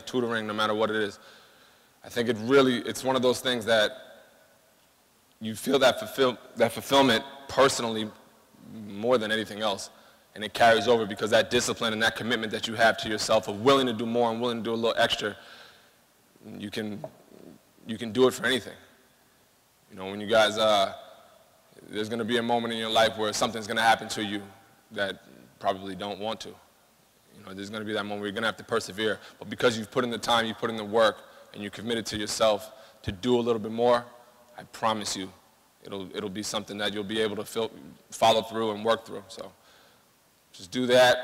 tutoring, no matter what it is. I think it's one of those things that you feel that fulfillment personally more than anything else. And it carries over because that discipline and that commitment that you have to yourself of willing to do more and willing to do a little extra, you can do it for anything. You know, when you guys, there's going to be a moment in your life where something's going to happen to you that probably don't want to. You know, there's going to be that moment where you're going to have to persevere. But because you've put in the time, you've put in the work, and you're committed to yourself to do a little bit more, I promise you, it'll be something that you'll be able to follow through and work through. So just do that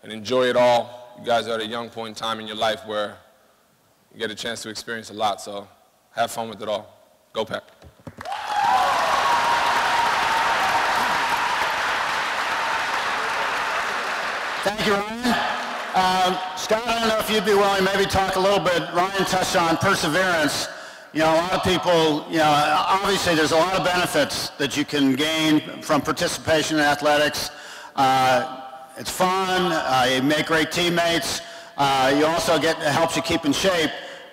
and enjoy it all. You guys are at a young point in time in your life where you get a chance to experience a lot, so have fun with it all. Go Pack. Thank you, Ryan. Scott, I don't know if you'd be willing to maybe talk a little bit. Ryan touched on perseverance. You know, a lot of people, you know, obviously there's a lot of benefits that you can gain from participation in athletics. It's fun, you make great teammates, you also it helps you keep in shape,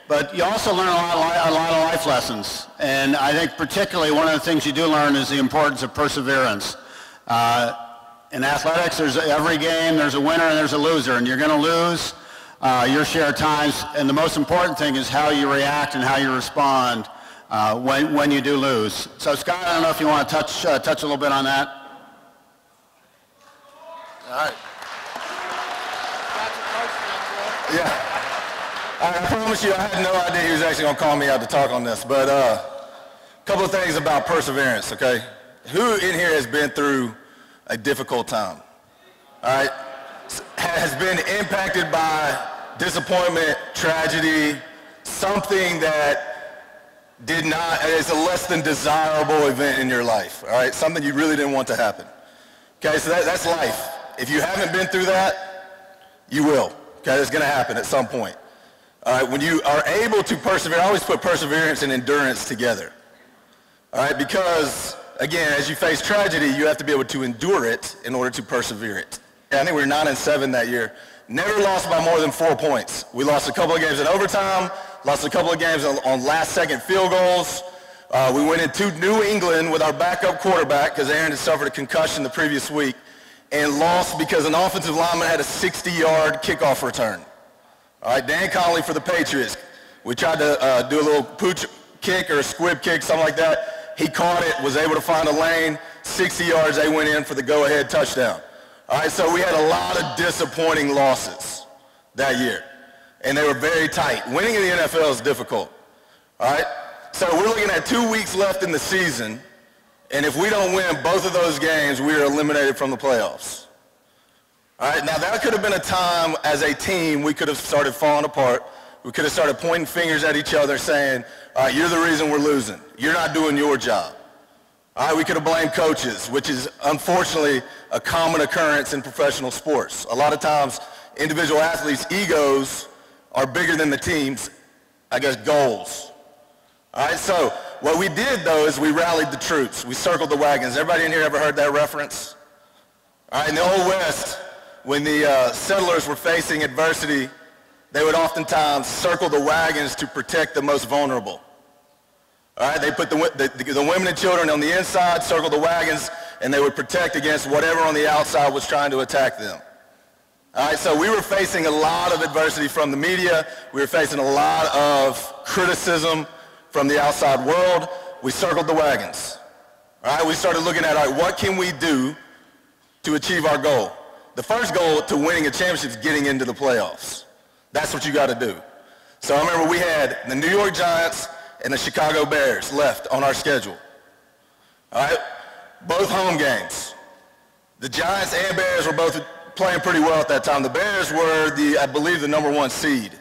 but you also learn a lot of life lessons. And I think particularly one of the things you do learn is the importance of perseverance. In athletics, there's every game, there's a winner and there's a loser, and you're going to lose your share of times, and the most important thing is how you react and how you respond when you do lose. So Scott, I don't know if you want to touch a little bit on that. All right. Yeah. I promise you, I had no idea he was actually going to call me out to talk on this, but a couple of things about perseverance, okay? Who in here has been through a difficult time? All right? Has been impacted by disappointment, tragedy, something that is a less than desirable event in your life, all right? Something you really didn't want to happen. Okay, so that's life. If you haven't been through that, you will. Okay, it's going to happen at some point. All right, when you are able to persevere, I always put perseverance and endurance together. All right, because, again, as you face tragedy, you have to be able to endure it in order to persevere it. I think we were 9-7 that year. Never lost by more than 4 points. We lost a couple of games in overtime, lost a couple of games on last-second field goals. We went into New England with our backup quarterback because Aaron had suffered a concussion the previous week, and lost because an offensive lineman had a 60-yard kickoff return. All right, Dan Conley for the Patriots. We tried to do a little pooch kick or a squib kick, something like that. He caught it, was able to find a lane, 60 yards, they went in for the go-ahead touchdown. All right, so we had a lot of disappointing losses that year, and they were very tight. Winning in the NFL is difficult. All right, so we're looking at 2 weeks left in the season, and if we don't win both of those games, we are eliminated from the playoffs. All right, now that could have been a time as a team we could have started falling apart. We could have started pointing fingers at each other saying, all right, you're the reason we're losing. You're not doing your job. All right, we could have blamed coaches, which is unfortunately a common occurrence in professional sports. A lot of times, individual athletes' egos are bigger than the team's, I guess, goals. All right, so what we did, though, is we rallied the troops. We circled the wagons. Everybody in here ever heard that reference? All right, in the Old West, when the settlers were facing adversity, they would oftentimes circle the wagons to protect the most vulnerable. All right, they put the women and children on the inside, circle the wagons, and they would protect against whatever on the outside was trying to attack them. All right, so we were facing a lot of adversity from the media. We were facing a lot of criticism from the outside world. We circled the wagons. All right, we started looking at, all right, what can we do to achieve our goal? The first goal to winning a championship is getting into the playoffs. That's what you got to do. So I remember we had the New York Giants and the Chicago Bears left on our schedule. All right, both home games. The Giants and Bears were both playing pretty well at that time. The Bears were, I believe, the #1 seed.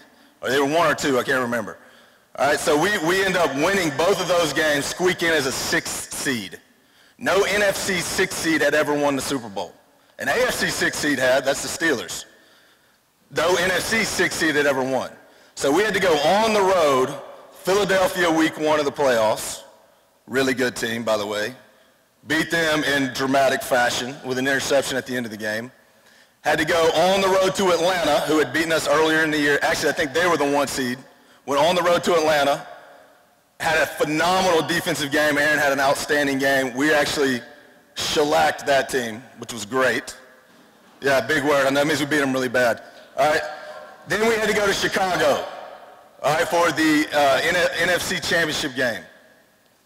Or they were 1 or 2, I can't remember. All right, so we end up winning both of those games, squeak in as a 6th seed. No NFC 6th seed had ever won the Super Bowl. An AFC 6th seed had, that's the Steelers. No NFC 6th seed had ever won. So we had to go on the road, Philadelphia week 1 of the playoffs, really good team, by the way, beat them in dramatic fashion with an interception at the end of the game. had to go on the road to Atlanta, who had beaten us earlier in the year. Actually, I think they were the 1 seed. Went on the road to Atlanta, had a phenomenal defensive game. Aaron had an outstanding game. We actually shellacked that team, which was great. Yeah, big word. And that means we beat them really bad. All right. Then we had to go to Chicago, all right, for the NFC Championship game.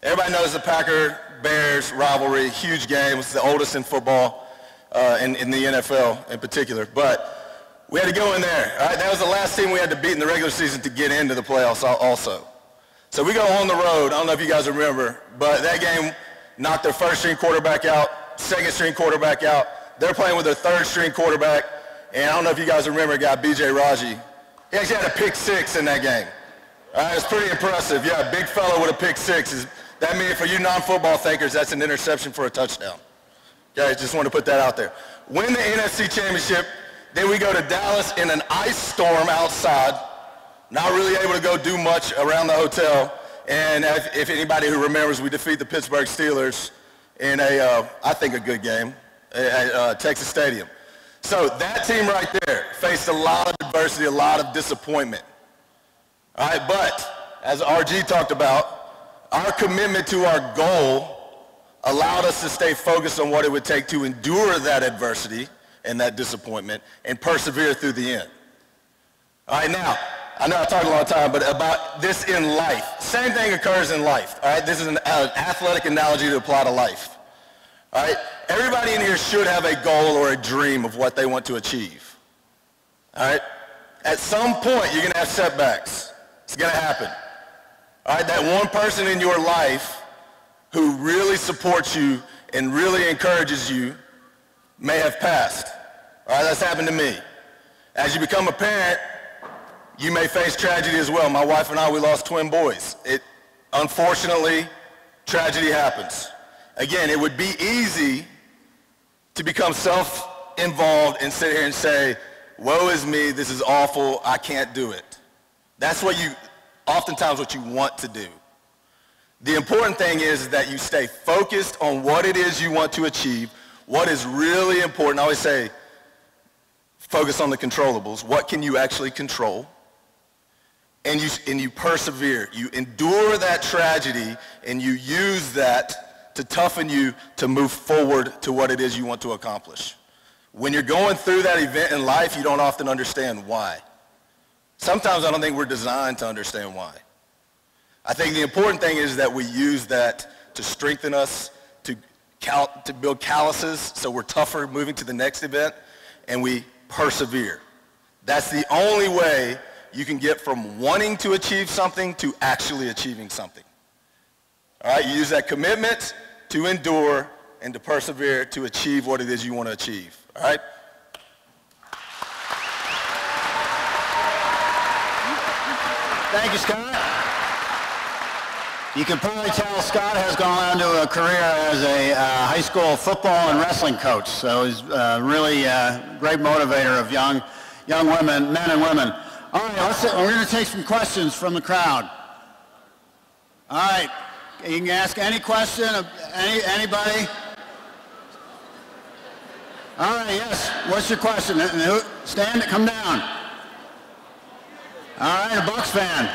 Everybody knows the Packer-Bears rivalry, huge game. It's the oldest in football, in the NFL in particular. But we had to go in there. All right, that was the last team we had to beat in the regular season to get into the playoffs also. So we go on the road. I don't know if you guys remember, but that game knocked their first-string quarterback out, second-string quarterback out. They're playing with their third-string quarterback. And I don't know if you guys remember a guy, B.J. Raji. He actually had a pick six in that game. All right, it's pretty impressive. Yeah, big fellow with a pick six. That means for you non-football thinkers, that's an interception for a touchdown. Okay, just want to put that out there. Win the NFC Championship. Then we go to Dallas in an ice storm outside. Not really able to go do much around the hotel. And if anybody who remembers, we defeat the Pittsburgh Steelers in I think a good game at Texas Stadium. So that team right there faced a lot of adversity, a lot of disappointment. All right, but as RG talked about, our commitment to our goal allowed us to stay focused on what it would take to endure that adversity and that disappointment and persevere through the end. All right, now, I know I talked a long time, but about this in life. Same thing occurs in life. All right, this is an athletic analogy to apply to life. All right, everybody in here should have a goal or a dream of what they want to achieve. All right, at some point you're going to have setbacks. It's going to happen. All right, that one person in your life who really supports you and really encourages you may have passed. All right, that's happened to me. As you become a parent, you may face tragedy as well. My wife and I, we lost twin boys. Unfortunately, tragedy happens. Again, it would be easy to become self-involved and sit here and say, woe is me, this is awful, I can't do it. That's oftentimes what you want to do. The important thing is that you stay focused on what it is you want to achieve, what is really important. I always say, focus on the controllables. What can you actually control? And you persevere. You endure that tragedy, and you use that to toughen you to move forward to what it is you want to accomplish. When you're going through that event in life, you don't often understand why. Sometimes I don't think we're designed to understand why. I think the important thing is that we use that to strengthen us, to build calluses so we're tougher moving to the next event, and we persevere. That's the only way you can get from wanting to achieve something to actually achieving something. All right, you use that commitment to endure and to persevere to achieve what it is you want to achieve. All right? Thank you, Scott. You can probably tell Scott has gone on to a career as a high school football and wrestling coach. So he's really a great motivator of young women, men and women. All right, we're going to take some questions from the crowd. All right, you can ask any question of anybody. All right, yes. What's your question? Stand, come down. All right, a Bucks fan.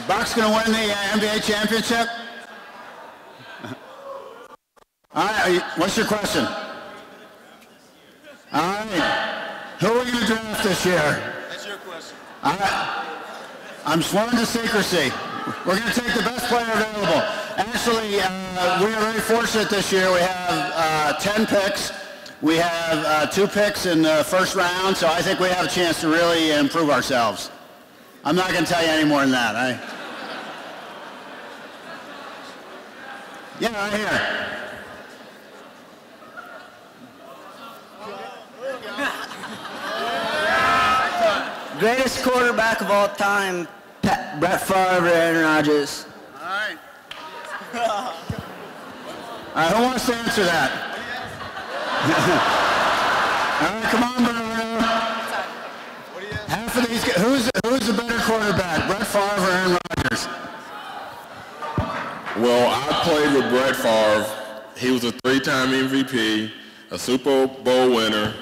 Bucks going to win the NBA championship? All right, what's your question? All right. Who are we going to draft this year? That's your question. All right. I'm sworn to secrecy. We're going to take the best player available. Actually, we are very fortunate this year. We have 10 picks. We have 2 picks in the first round, so I think we have a chance to really improve ourselves. I'm not going to tell you any more than that. Yeah, right here. Greatest quarterback of all time, Brett Favre or Aaron Rodgers? All right. All right, who wants to answer that? All right, come on, Bruno. Half of these guys, who's the better quarterback, Brett Favre or Aaron Rodgers? Well, I played with Brett Favre. He was a 3-time MVP. a Super Bowl winner,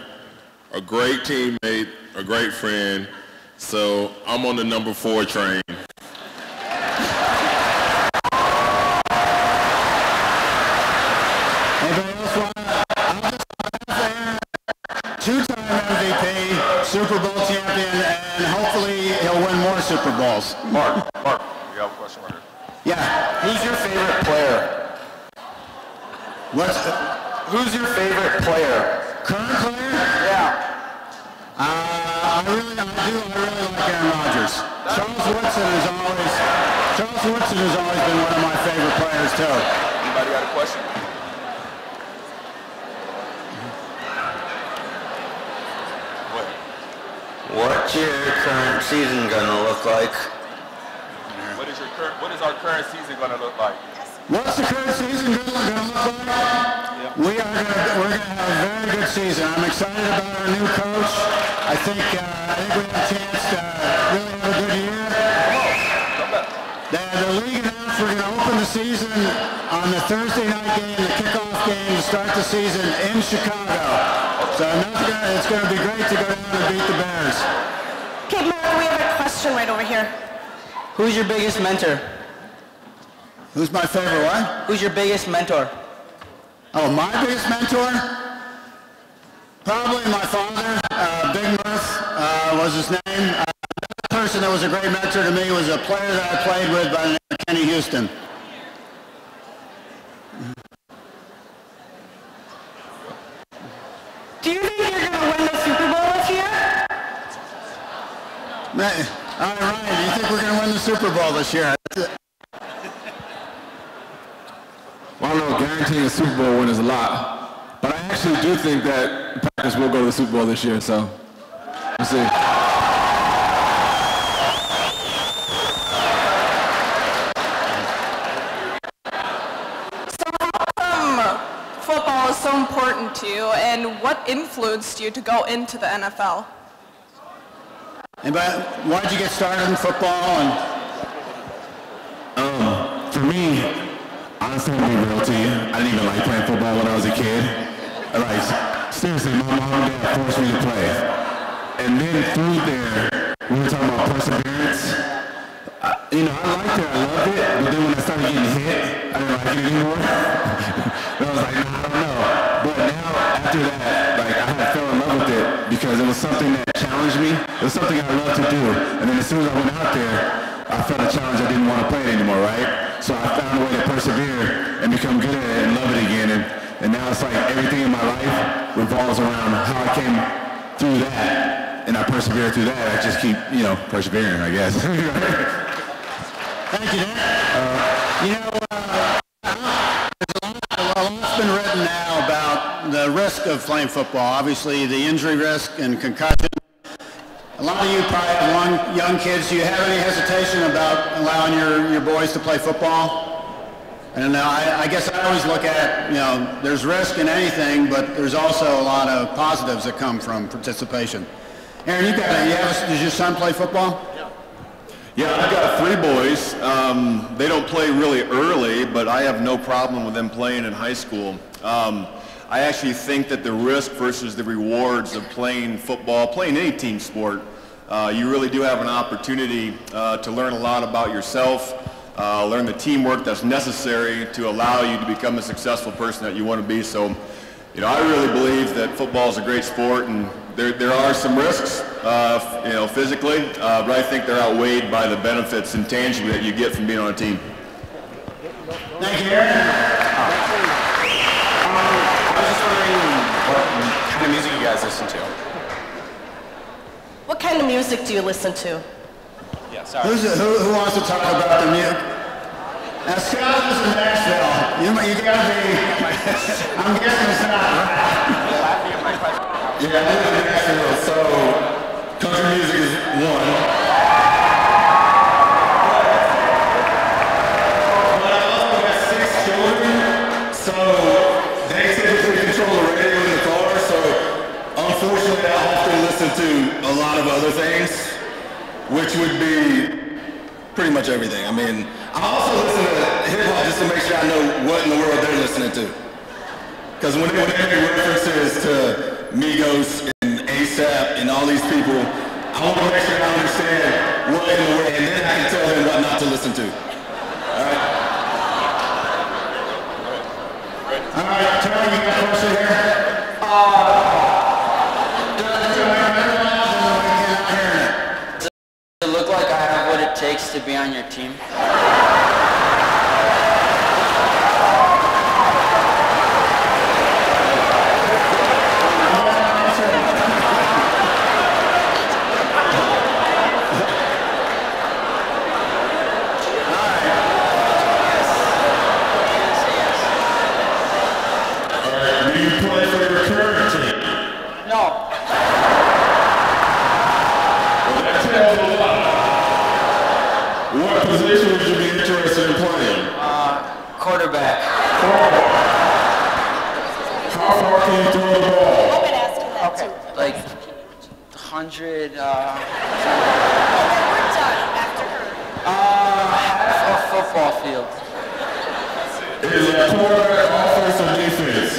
a great teammate, a great friend. So I'm on the number 4 train. Anybody else want to? Two-time MVP, Super Bowl champion, and hopefully he'll win more Super Bowls. Mark, you have a question right here. Yeah. Who's your favorite player? Who's your favorite player? Current player? Yeah. I really like Aaron Rodgers. Charles Woodson has always been one of my favorite players too. Anybody got a question? What's your current season gonna look like? What is our current season gonna look like? What's the current season going to look like? Yep. We're gonna have a very good season. I'm excited about our new coach. I think we have a chance to really have a good year. The league announced we're going to open the season on the Thursday night game, the kickoff game to start the season in Chicago. So it's going to be great to go down and beat the Bears. Okay, Mark, we have a question right over here. Who's your biggest mentor? Who's my favorite what? Who's your biggest mentor? Oh, my biggest mentor? Probably my father. Big Murph was his name. Another person that was a great mentor to me was a player that I played with by the name of Kenny Houston. Do you think you're going to win the Super Bowl this year? All right, Ryan, do you think we're going to win the Super Bowl this year? Well, I don't know, guaranteeing a Super Bowl win is a lot. But I actually do think that the Packers will go to the Super Bowl this year, so we'll see. So how come football is so important to you, and what influenced you to go into the NFL? Anybody, why did you get started in football? For me, honestly, to be real to you, I didn't even like playing football when I was a kid. Like, seriously, my mom and dad forced me to play. And then through there, we were talking about perseverance. I liked it, I loved it, but then when I started getting hit, I didn't like it anymore. And I was like, nah, I don't know. But now, after that, I fell in love with it because it was something that challenged me. It was something I loved to do. And then as soon as I went out there, I felt a challenge. I didn't want to play it anymore, right? So I found a way to persevere and become good at it and love it again. And now it's like everything in my life revolves around how I came through that. And I persevere through that. I just keep, persevering, I guess. Thank you, Dan. A lot's been written now about the risk of playing football. Obviously, the injury risk and concussion. A lot of you probably have young kids. Do you have any hesitation about allowing your boys to play football? And I guess I always look at, there's risk in anything, but there's also a lot of positives that come from participation. Aaron, does your son play football? Yeah, I've got 3 boys. They don't play really early, but I have no problem with them playing in high school. I actually think that the risk versus the rewards of playing football, playing any team sport, you really do have an opportunity to learn a lot about yourself, learn the teamwork that's necessary to allow you to become the successful person that you want to be. So, I really believe that football is a great sport, and there are some risks, physically, but I think they're outweighed by the benefits intangibly that you get from being on a team. Thank you, Aaron. I was just wondering what kind of music you guys listen to. What kind of music do you listen to? Yeah, sorry. Who wants to talk about the music? Now, Scott is in Nashville. You gotta be, I'm guessing it's not, right? Yeah, I live in Nashville, so country music is one. But I also got 6 children, so they typically control the radio in the car, so unfortunately I often listen to a lot of other things, which would be pretty much everything. I mean, I also listen to hip-hop just to make sure I know what in the world they're listening to. Because when they make references to Migos and ASAP and all these people, I want to make sure I understand what in the world, and then I can tell them what not to listen to. All right? All right, Terry, you got a question here? Does it look like I have what it takes to be on your team? Do you play for your current team? No. Well, that tells a lot. What position would you be interested in playing? Quarterback. How far can you throw the ball? Okay. Like 100. Half a football field. Is a quarterback offense or defense?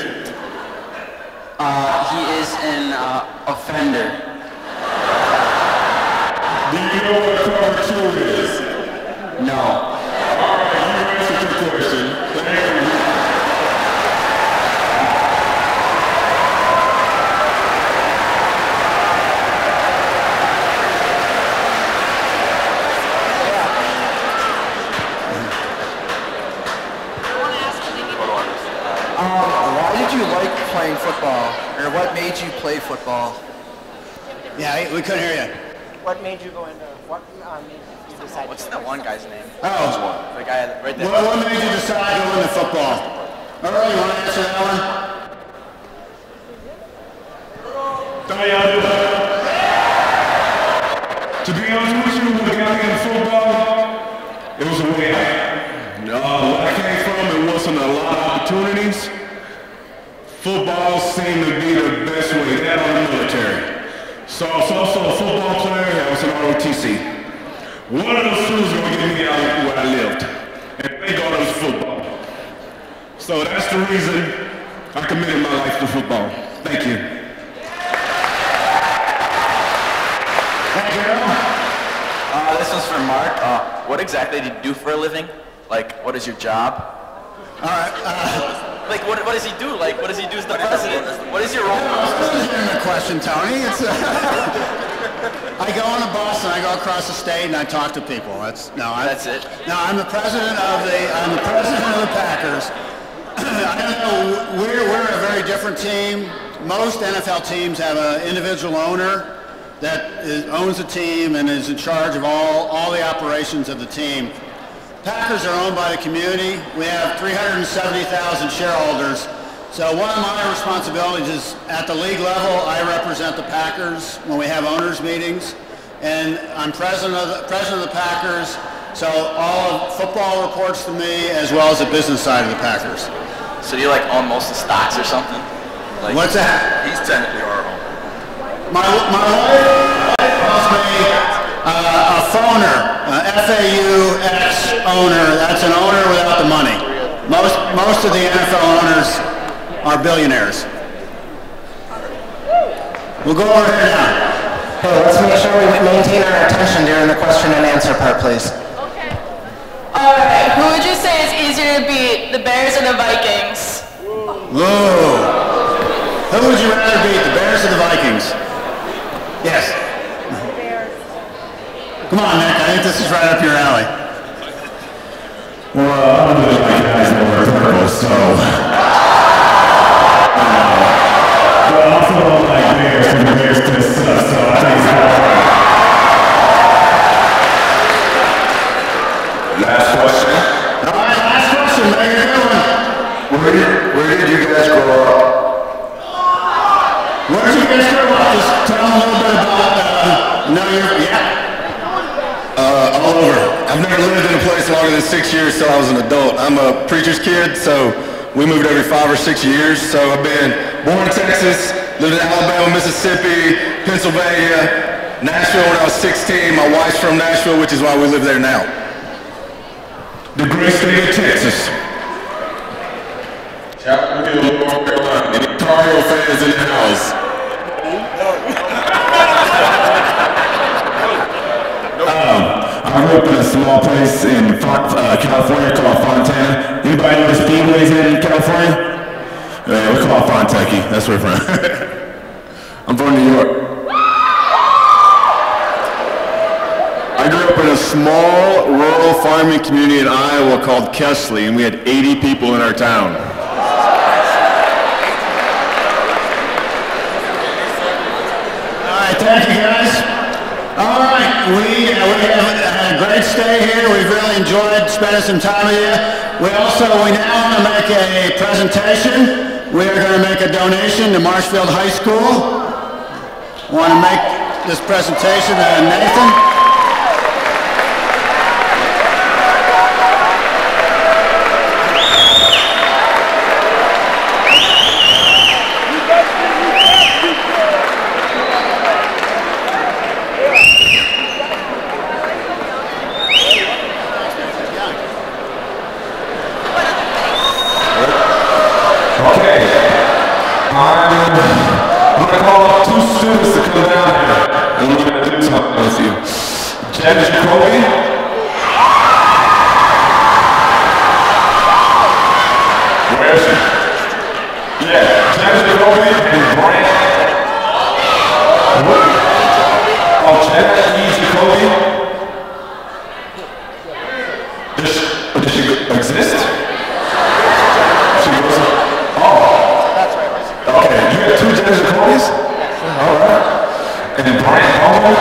He is an offender. Do you know what cover 2 is? No. All right, you answered your question. Thank you. Why did you like playing football? Or what made you play football? Yeah, we couldn't hear you. What made you go into, what made you decide? What's that one guy's name? Oh, The guy right there. what made you decide to go into football? Earl, you want to answer that one? How y'all doing? To be honest with you, when I got into football, it was a way out. Where I came from, it wasn't a lot of opportunities. Football seemed to be the best way, that or the military. So I was also a football player, I was an ROTC. One of those schools were going to get me out where I lived. And thank God it was football. So that's the reason I committed my life to football. Thank you. Thank you, Earl. This one's for Mark. What exactly do you do for a living? Like, what is your job? All right. Like, what does he do? Like, what does he do as the president? What is your role? This isn't a question, Tony. It's I go on a bus and I go across the state and I talk to people. That's it. No, I'm the president of the Packers. I don't know. We're a very different team. Most NFL teams have an individual owner that owns the team and is in charge of all the operations of the team. Packers are owned by the community. We have 370,000 shareholders. So one of my responsibilities is at the league level, I represent the Packers when we have owners meetings. And I'm president of the Packers, so all of football reports to me as well as the business side of the Packers. So do you like own most of the stocks or something? Like, what's that? He's technically our home. My wife calls me a phoner, FAUX owner. That's an owner without the money. Most of the NFL owners are billionaires. We'll go over here now. Hey, let's make sure we maintain our attention during the question and answer part, please. Okay. All right. Who would you say is easier to beat, the Bears or the Vikings? Whoa. Who would you rather beat, the Bears or the Vikings? Yes. Come on, Nick. I think this is right up your alley. Well, I'm really like guys that wear purple, so. But I also don't like bears, and the bears test stuff, so I think it's good. Last question. All right, last question. How you doing? Where did you guys grow up? Where did you guys grow up? Just tell them a little bit about, All over. I've never lived in a place longer than 6 years till I was an adult. I'm a preacher's kid, so we moved every 5 or 6 years. So I've been born in Texas, lived in Alabama, Mississippi, Pennsylvania, Nashville when I was 16. My wife's from Nashville, which is why we live there now. The great state of Texas. Chapel Hill, North Carolina. Mario fans in the house. I grew up in a small place in California called Fontana. Anybody know the speedways in California? Yeah, we call it Fontucky. That's where we're from. I'm from New York. I grew up in a small rural farming community in Iowa called Kesley, and we had 80 people in our town. All right, thank you guys. All right, we have had a great stay here. We've really enjoyed spending some time with you. We now want to make a presentation. We are going to make a donation to Marshfield High School. I want to make this presentation to Nathan. I'm going to call up two students to come down here, and we're going to do something with you. Jen Jacoby. Where is she? Yeah, Jen Jacoby and Brant. Oh, Jen Jacoby. Does she exist? She goes, oh. Okay, you got two Jennifer Jacoby's? All right. And then Brian Palmer?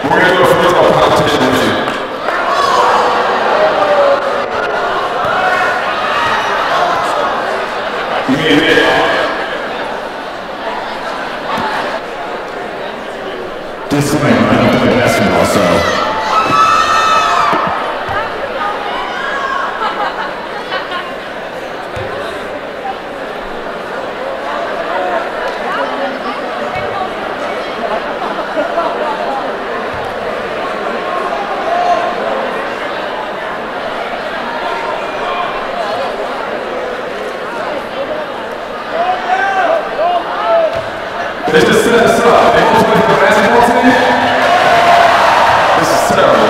We're going to do a football competition with you. Disclaimer, I don't play basketball, so. They just set us up. They want to play for the basketball team? This is terrible.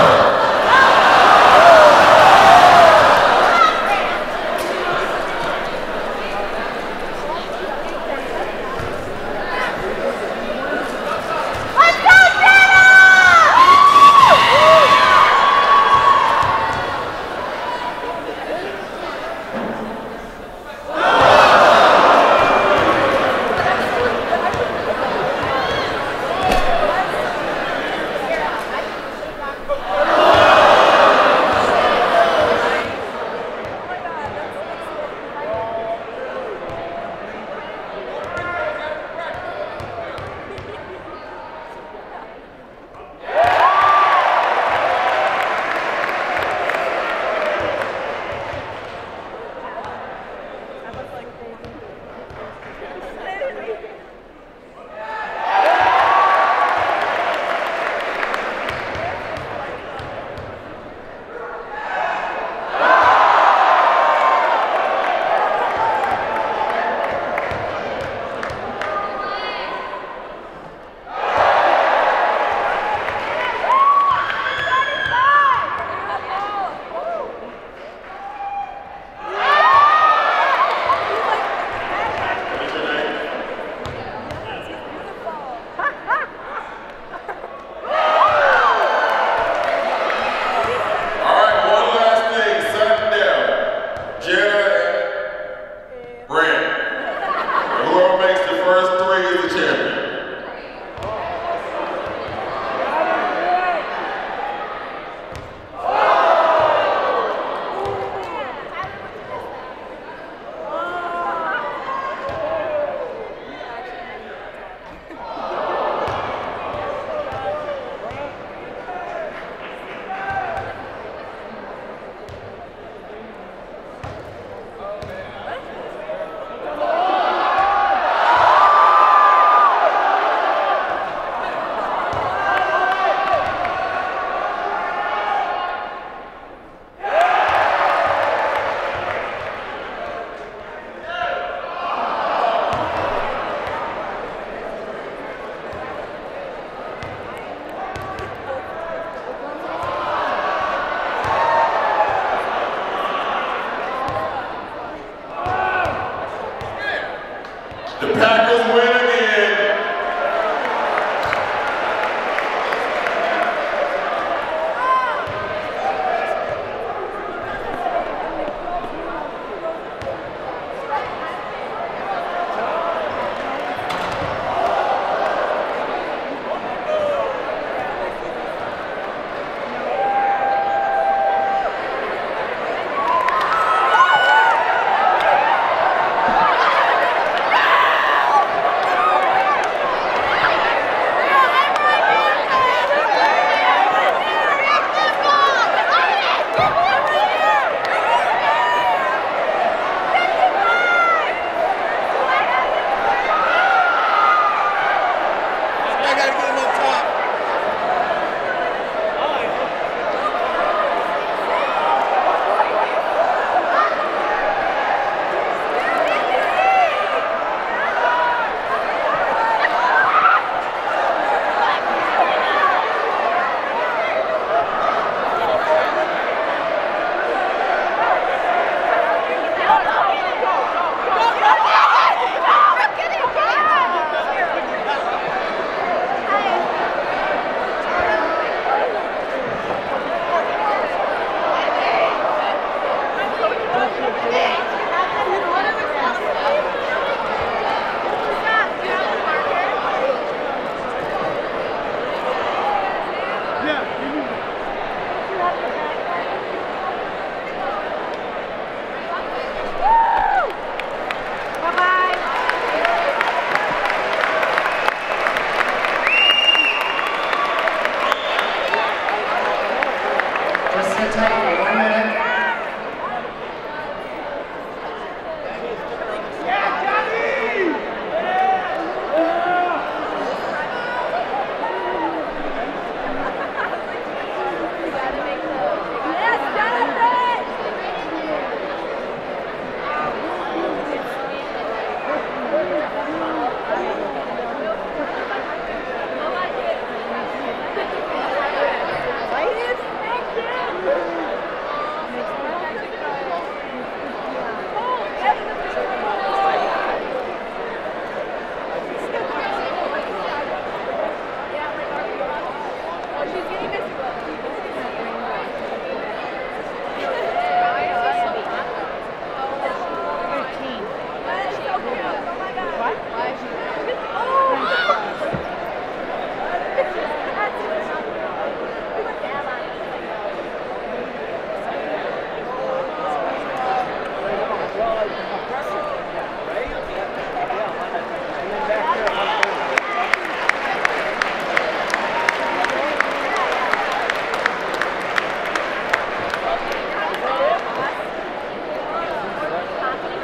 The Packers win again.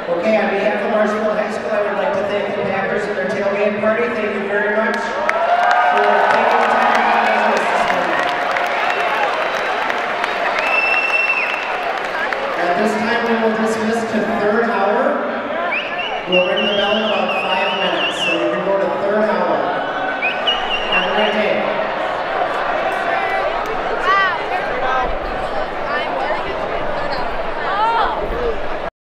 Okay, on behalf of Marshfield High School, I would like to thank the Packers and their tailgate party. Thank you very much for taking the time to come with us this morning. At this time, we will dismiss to third hour. We'll ring the bell in about